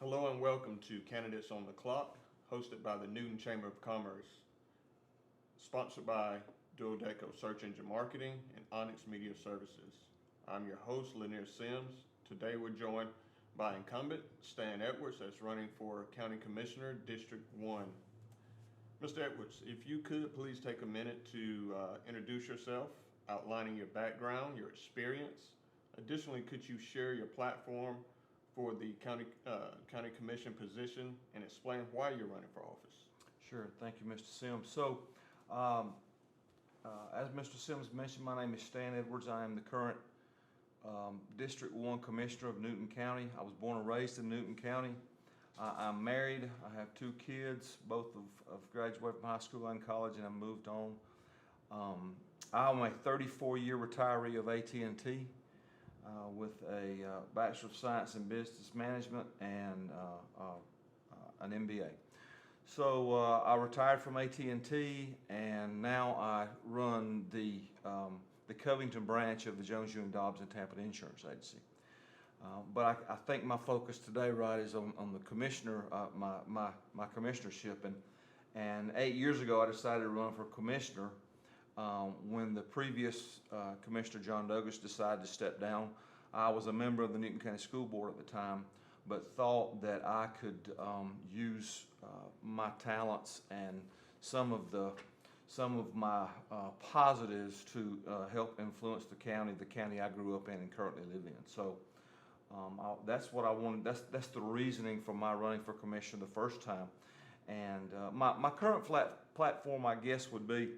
Hello and welcome to Candidates on the Clock, hosted by the Newton Chamber of Commerce, sponsored by Duodeco Search Engine Marketing and Onyx Media Services. I'm your host, Lanier Sims. Today we're joined by incumbent Stan Edwards that's running for County Commissioner, District 1. Mr. Edwards, if you could please take a minute to introduce yourself, outlining your background, your experience. Additionally, could you share your platform for the county commission position and explain why you're running for office? Sure. Thank you, Mr. Sims. Um, as Mr. Sims mentioned, my name is Stan Edwards. I am the current District 1 Commissioner of Newton County. I was born and raised in Newton County. I'm married. I have two kids, both have graduated from high school and college, and have moved on. I'm a 34-year retiree of AT&T. With a Bachelor of Science in Business Management and an MBA. So I retired from AT&T, and now I run the Covington branch of the Jones, Ewing, Dobbs and Tampa Insurance Agency. But I think my focus today, right, is on the commissioner, my commissionership. And 8 years ago, I decided to run for commissioner. When the previous Commissioner John Douglas decided to step down, I was a member of the Newton County School Board at the time, but thought that I could use my talents and some of my positives to help influence the county I grew up in and currently live in. So that's what I wanted. That's the reasoning for my running for commissioner the first time. And my current platform, I guess, would be.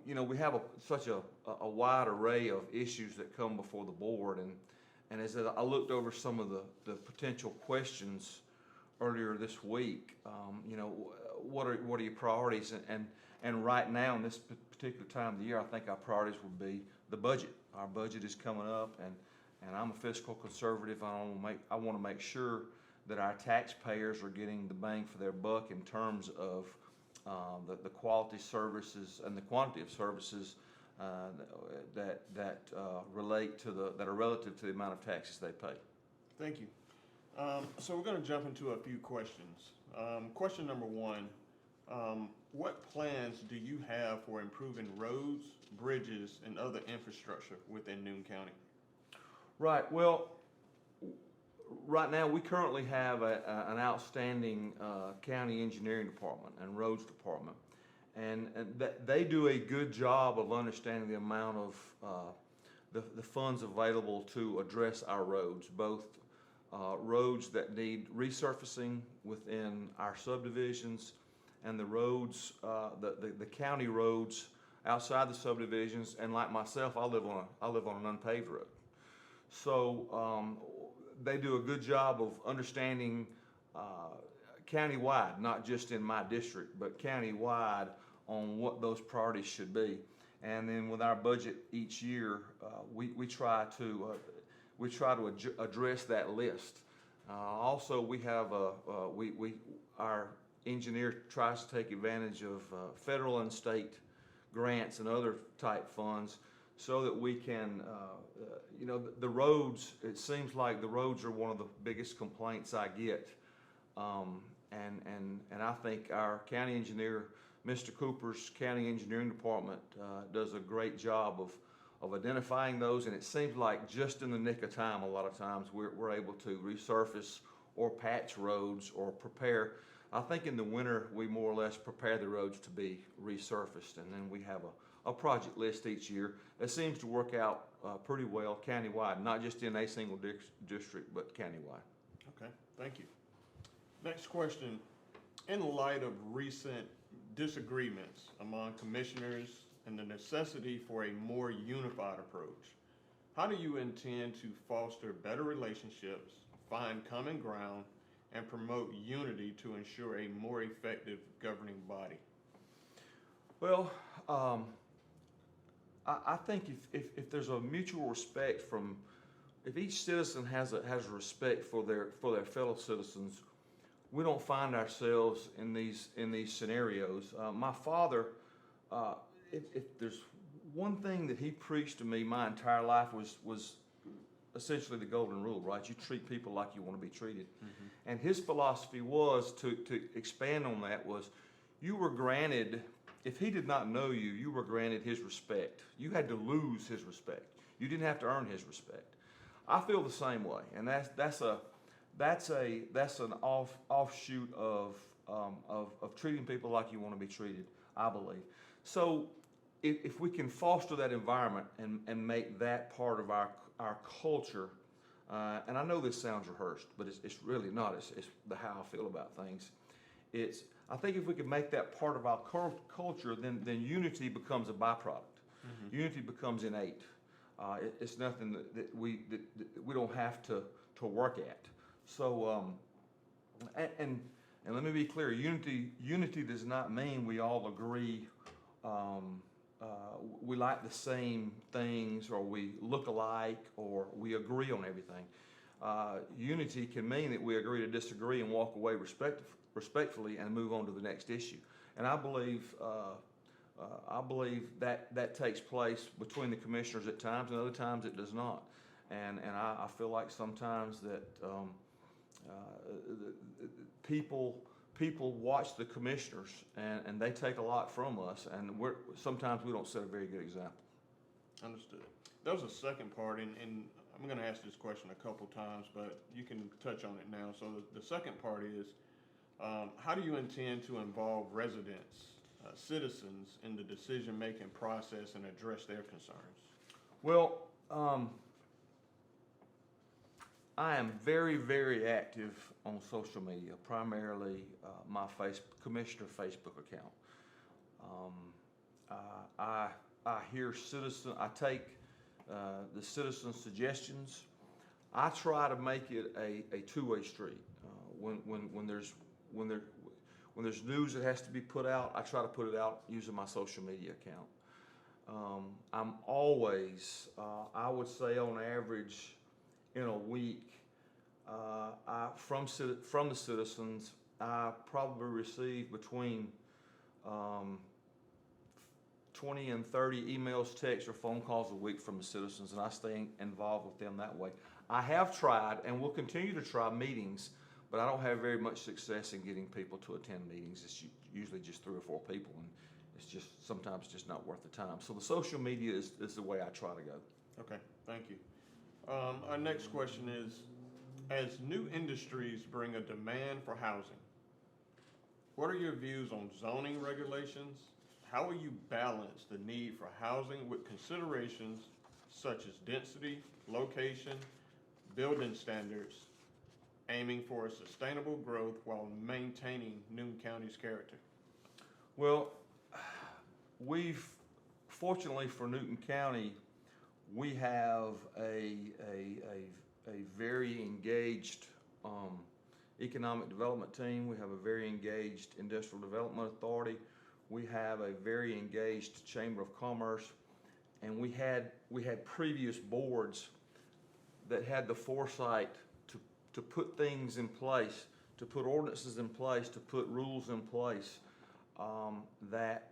We have such a wide array of issues that come before the board, and as I looked over some of the potential questions earlier this week, what are your priorities? And right now in this particular time of the year, I think our priorities would be the budget. Our budget is coming up, and I'm a fiscal conservative. I want to make sure that our taxpayers are getting the bang for their buck in terms of the quality services and the quantity of services that relate to that are relative to the amount of taxes they pay. Thank you. So we're going to jump into a few questions. Question number one, what plans do you have for improving roads, bridges, and other infrastructure within Newton County? Right. Well, right now, we currently have an outstanding county engineering department and roads department, and they do a good job of understanding the amount of the funds available to address our roads, both roads that need resurfacing within our subdivisions and the roads, the county roads outside the subdivisions. And like myself, I live on an unpaved road, so. They do a good job of understanding countywide, not just in my district, but countywide on what those priorities should be. And then with our budget each year, we try to address that list. Also, we have our engineer tries to take advantage of federal and state grants and other type funds, so that we can, the roads, it seems like the roads are one of the biggest complaints I get. And I think our county engineer, Mr. Cooper's county engineering department, does a great job of identifying those. And it seems like just in the nick of time, a lot of times we're able to resurface or patch roads or prepare. I think in the winter, we more or less prepare the roads to be resurfaced. And then we have a project list each year that seems to work out pretty well countywide, not just in a single district, but countywide. Okay, thank you. Next question. In light of recent disagreements among commissioners and the necessity for a more unified approach, how do you intend to foster better relationships, find common ground, and promote unity to ensure a more effective governing body? Well, I think if there's a mutual respect if each citizen has a respect for their fellow citizens, we don't find ourselves in these scenarios. My father, if there's one thing that he preached to me my entire life was essentially the golden rule, right? You treat people like you want to be treated. And his philosophy was to expand on that was you were granted, if he did not know you, you were granted his respect. You had to lose his respect. You didn't have to earn his respect. I feel the same way, and that's an offshoot of treating people like you want to be treated, I believe. So if we can foster that environment and make that part of our culture, and I know this sounds rehearsed, but it's really not. It's how I feel about things. I think if we can make that part of our culture, then unity becomes a byproduct. Unity becomes innate. It's nothing that we don't have to work at. So and let me be clear. Unity does not mean we all agree. We like the same things, or we look alike, or we agree on everything. Unity can mean that we agree to disagree and walk away respectfully and move on to the next issue. And I believe that takes place between the commissioners at times, and other times it does not. And I feel like sometimes that people watch the commissioners and they take a lot from us, and sometimes we don't set a very good example. Understood. There was a second part, and I'm going to ask this question a couple times, but you can touch on it now. So the second part is, how do you intend to involve residents, citizens, in the decision-making process and address their concerns? Well, I am very, very active on social media, primarily my Commissioner Facebook account. I hear I take the citizen suggestions. I try to make it a two-way street. When there's news that has to be put out, I try to put it out using my social media account. I'm always, I would say on average, in a week, from the citizens, I probably receive between 20 and 30 emails, texts, or phone calls a week from the citizens, and I stay involved with them that way. I have tried and will continue to try meetings, but I don't have very much success in getting people to attend meetings. It's usually just 3 or 4 people, and it's just sometimes just not worth the time. So the social media is the way I try to go. Okay, thank you. Our next question is, as new industries bring a demand for housing, what are your views on zoning regulations? How will you balance the need for housing with considerations such as density, location, building standards, aiming for a sustainable growth while maintaining Newton County's character? Well, fortunately for Newton County, we have a very engaged economic development team. We have a very engaged industrial development authority. We have a very engaged Chamber of Commerce, and we had previous boards that had the foresight to put things in place, to put ordinances in place, to put rules in place that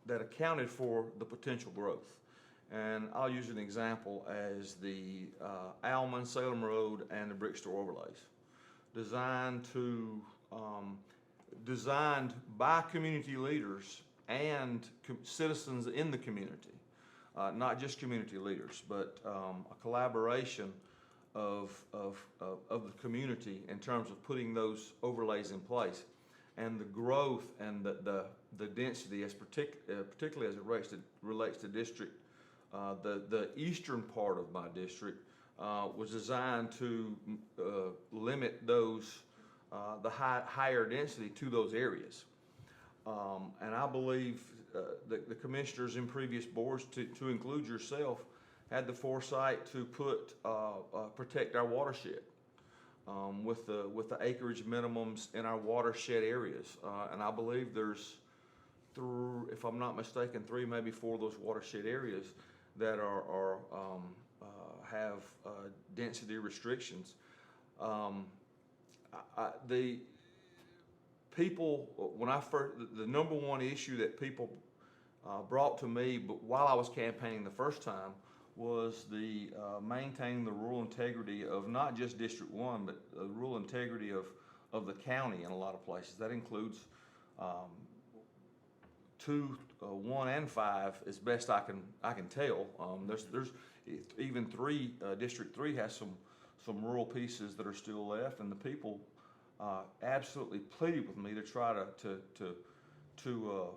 accounted for the potential growth. And I'll use an example as the Alman, Salem Road, and the Brickstore overlays, designed by community leaders and citizens in the community, not just community leaders, but a collaboration of the community in terms of putting those overlays in place, and the growth and the density, particularly as it relates to district. The eastern part of my district was designed to limit the higher density to those areas. And I believe the commissioners in previous boards, to include yourself, had the foresight to protect our watershed with the acreage minimums in our watershed areas. And I believe there's, if I'm not mistaken, 3, maybe 4 of those watershed areas that have density restrictions. The people, the number one issue that people brought to me, but while I was campaigning the first time, was the maintaining the rural integrity of not just District 1, but the rural integrity of the county in a lot of places. That includes 2, 1, and 5, as best I can tell. There's even 3. District 3 has some rural pieces that are still left, and the people absolutely pleaded with me to try to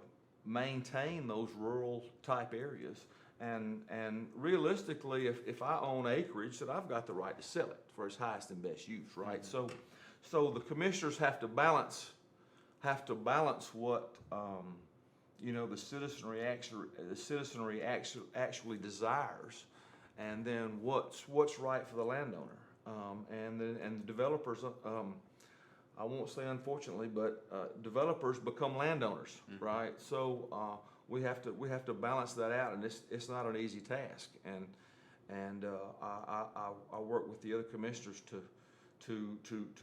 maintain those rural type areas. And realistically, if I own acreage, that I've got the right to sell it for its highest and best use, right? Mm-hmm. So the commissioners have to balance what the citizenry actually desires, and then what's right for the landowner, and the developers. I won't say unfortunately, but developers become landowners, Mm-hmm. right? So we have to balance that out, and it's not an easy task. And I work with the other commissioners to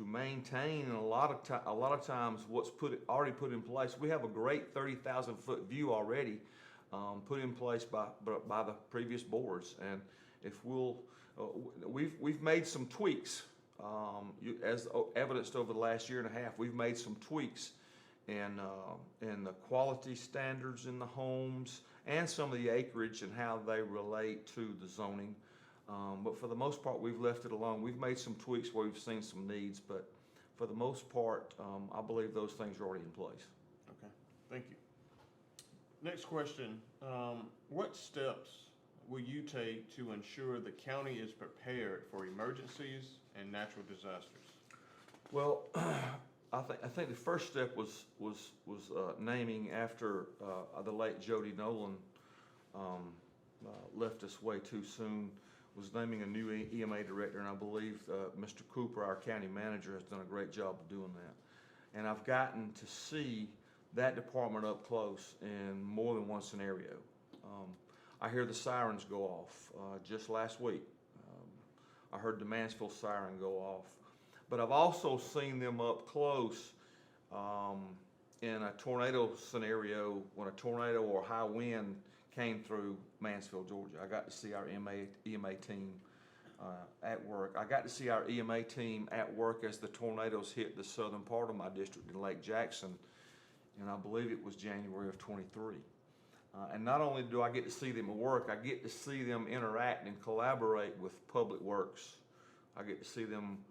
maintain, and a lot of times what's already put in place. We have a great 30,000-foot view already put in place by the previous boards, and if we've made some tweaks. As evidenced over the last year and a half, we've made some tweaks in the quality standards in the homes and some of the acreage and how they relate to the zoning. But for the most part, we've left it alone. We've made some tweaks where we've seen some needs, but for the most part, I believe those things are already in place. Okay, thank you. Next question, what steps will you take to ensure the county is prepared for emergencies and natural disasters? Well, I think the first step was naming, after the late Jody Nolan left us way too soon, was naming a new EMA director, and I believe Mr. Cooper, our county manager, has done a great job of doing that. And I've gotten to see that department up close in more than one scenario. I hear the sirens go off. Just last week, I heard the Mansfield siren go off. But I've also seen them up close in a tornado scenario, when a tornado or high wind came through Mansfield, Georgia. I got to see our EMA team at work. I got to see our EMA team at work as the tornadoes hit the southern part of my district in Lake Jackson, and I believe it was January of 23. And not only do I get to see them at work, I get to see them interact and collaborate with Public Works. I get to see them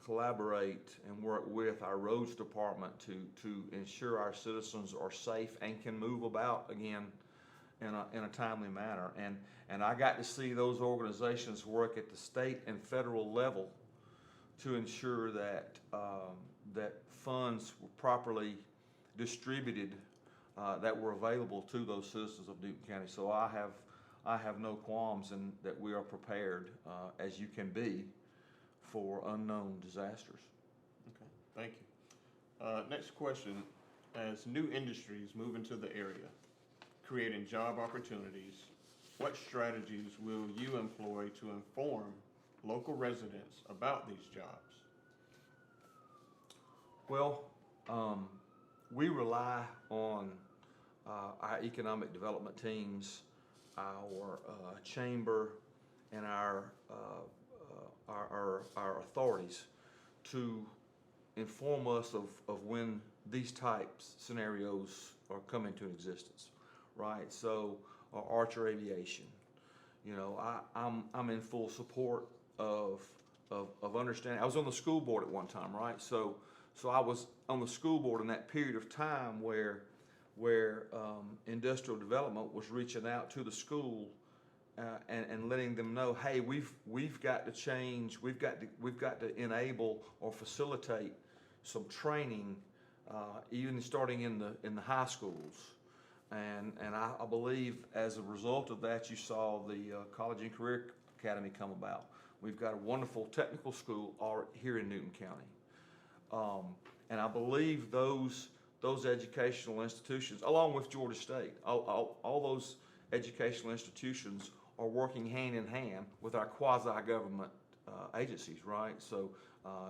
collaborate and work with our roads department to ensure our citizens are safe and can move about again in a timely manner. And I got to see those organizations work at the state and federal level to ensure that that funds were properly distributed, that were available to those citizens of Newton County. So I have no qualms in that we are prepared, as you can be, for unknown disasters. Okay, thank you. Next question, as new industries move into the area, creating job opportunities, what strategies will you employ to inform local residents about these jobs? Well, we rely on our economic development teams, our chamber, and our authorities to inform us of when these types scenarios are coming into existence, right? So, Archer Aviation, I'm in full support of understanding. I was on the school board at one time, right? So I was on the school board in that period of time where industrial development was reaching out to the school and letting them know, hey, we've got to change, we've got to enable or facilitate some training, even starting in the high schools. And I believe as a result of that, you saw the College and Career Academy come about. We've got a wonderful technical school here in Newton County. And I believe those educational institutions, along with Georgia State, all those educational institutions are working hand in hand with our quasi-government agencies, right? So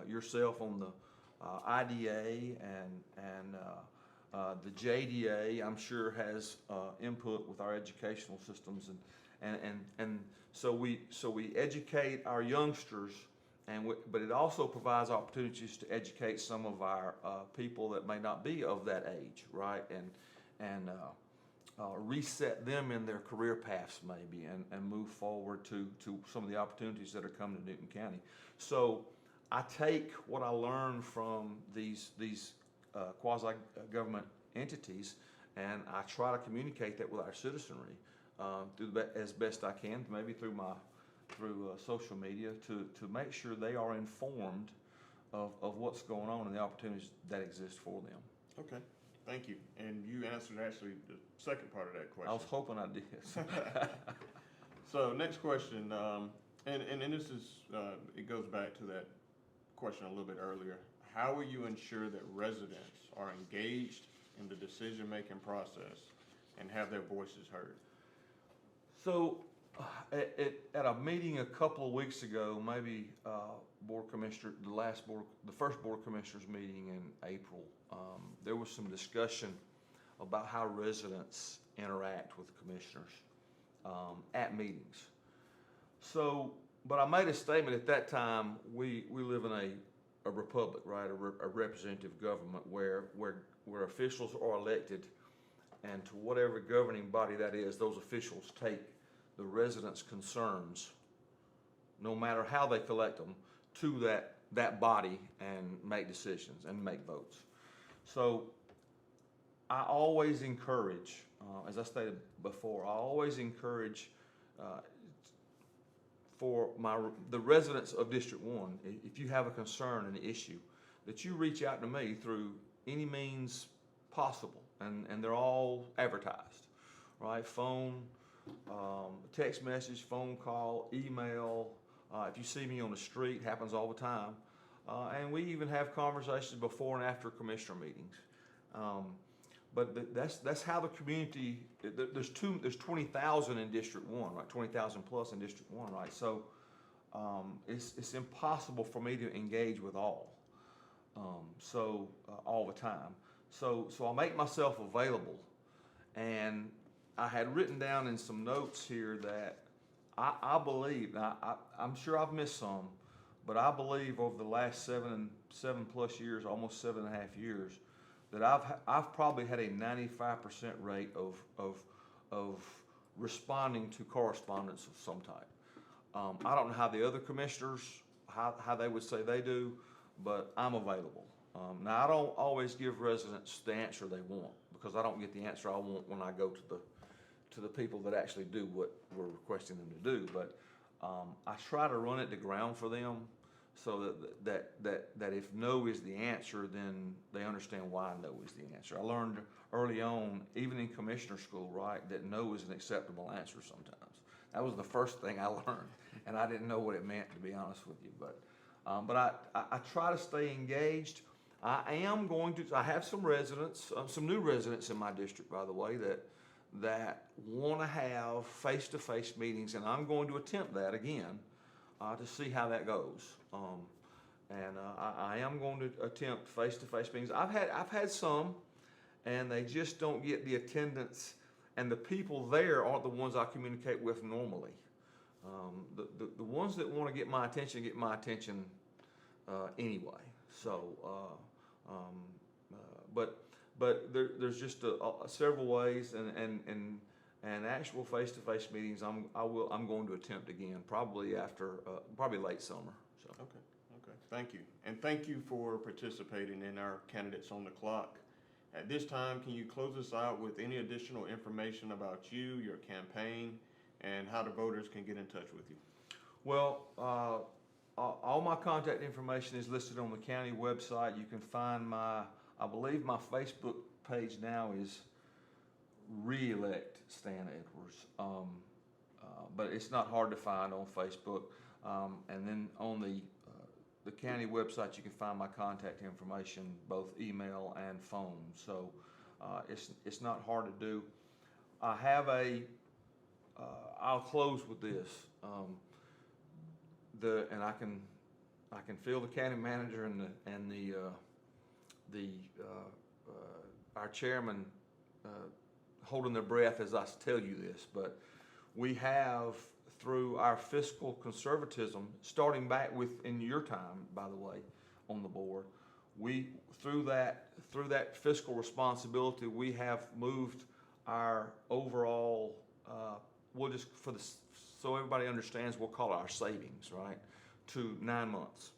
yourself on the IDA and the JDA, I'm sure, has input with our educational systems, And so we educate our youngsters, but it also provides opportunities to educate some of our people that may not be of that age, right? And reset them in their career paths maybe, and move forward to some of the opportunities that are coming to Newton County. So I take what I learned from these quasi-government entities, and I try to communicate that with our citizenry as best I can, maybe through social media, to make sure they are informed of what's going on and the opportunities that exist for them. Okay, thank you. And you answered actually the second part of that question. I was hoping I did. So next question, and this is, it goes back to that question a little bit earlier. How will you ensure that residents are engaged in the decision-making process and have their voices heard? So, at a meeting a couple of weeks ago, maybe board commissioner, the first board commissioners meeting in April, there was some discussion about how residents interact with commissioners at meetings. So, but I made a statement at that time. We live in a republic, right? A representative government where officials are elected, and to whatever governing body that is, those officials take the residents' concerns, no matter how they collect them, to that body and make decisions and make votes. So I always encourage, as I stated before, I always encourage for the residents of District 1, if you have a concern, an issue, that you reach out to me through any means possible, and they're all advertised, right? Phone, text message, phone call, email. If you see me on the street, happens all the time, and we even have conversations before and after commissioner meetings. But that's how the community. There's 20,000 in District 1, right? 20,000 plus in District 1, right? So it's impossible for me to engage with all, all the time. So I make myself available, and I had written down in some notes here that I believe. Now I'm sure I've missed some, but I believe over the last seven plus years, almost 7.5 years, that I've probably had a 95% rate of responding to correspondence of some type. I don't know how the other commissioners, how they would say they do, but I'm available. Now I don't always give residents the answer they want, because I don't get the answer I want when I go to the people that actually do what we're requesting them to do. But I try to run it to ground for them, so that if no is the answer, then they understand why no is the answer. I learned early on, even in commissioner school, right, that no is an acceptable answer sometimes. That was the first thing I learned, and I didn't know what it meant, to be honest with you. But I try to stay engaged. I have some residents, some new residents in my district, by the way, that want to have face-to-face meetings, and I'm going to attempt that again. To see how that goes, I am going to attempt face-to-face meetings. I've had some, and they just don't get the attendance, and the people there aren't the ones I communicate with normally. The ones that want to get my attention anyway. So, but there's just several ways, and actual face-to-face meetings, I'm going to attempt again, probably late summer. So. Okay. Thank you, and thank you for participating in our Candidates on the Clock. At this time, can you close us out with any additional information about you, your campaign, and how the voters can get in touch with you? Well, all my contact information is listed on the county website. You can find I believe my Facebook page now is Re-elect Stan Edwards, but it's not hard to find on Facebook. And then on the county website, you can find my contact information, both email and phone. So it's not hard to do. I have I'll close with this. And I can feel the county manager and our chairman holding their breath as I tell you this, but we have, through our fiscal conservatism, starting back with in your time, by the way, on the board, we through that fiscal responsibility, we have moved our overall. We'll just so everybody understands, we'll call it our savings, right, to 9 months.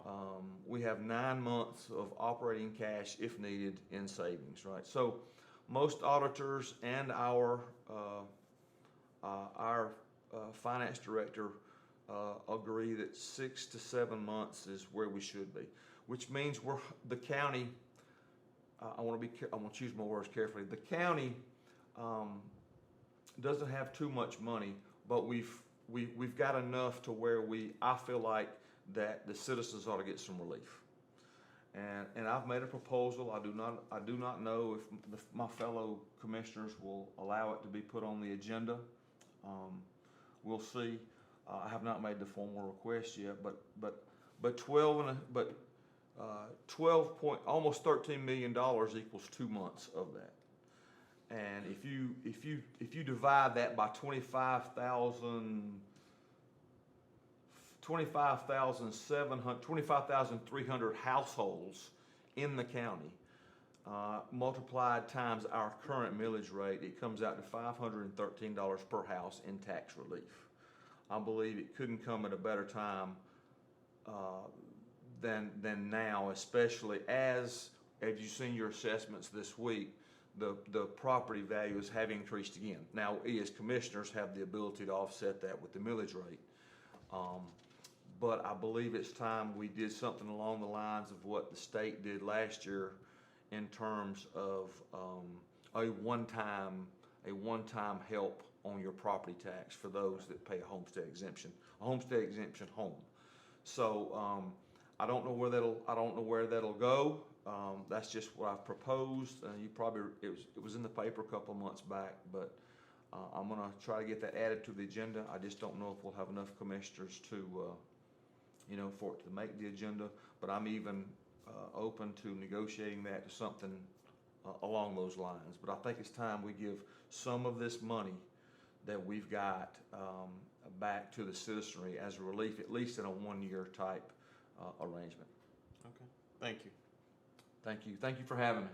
Wow. We have 9 months of operating cash if needed in savings, right? So most auditors and our finance director agree that 6 to 7 months is where we should be, which means the county. I want to choose my words carefully. The county doesn't have too much money, but we've got enough to where I feel like that the citizens ought to get some relief. And I've made a proposal. I do not know if my fellow commissioners will allow it to be put on the agenda. We'll see. I have not made the formal request yet, but 12 point almost $13 million equals 2 months of that. And if you divide that by 25,300 households in the county, multiplied times our current millage rate, it comes out to $513 per house in tax relief. I believe it couldn't come at a better time than now, especially as you've seen your assessments this week. The property values have increased again. Now, we as commissioners have the ability to offset that with the millage rate. But I believe it's time we did something along the lines of what the state did last year in terms of a one-time help on your property tax for those that pay a homestead exemption home. So I don't know where that'll go. That's just what I've proposed. It was in the paper a couple of months back, but I'm gonna try to get that added to the agenda. I just don't know if we'll have enough commissioners to, for it to make the agenda. But I'm even open to negotiating that to something along those lines. But I think it's time we give some of this money that we've got back to the citizenry as a relief, at least in a 1-year type arrangement. Okay. Thank you. Thank you. Thank you for having me.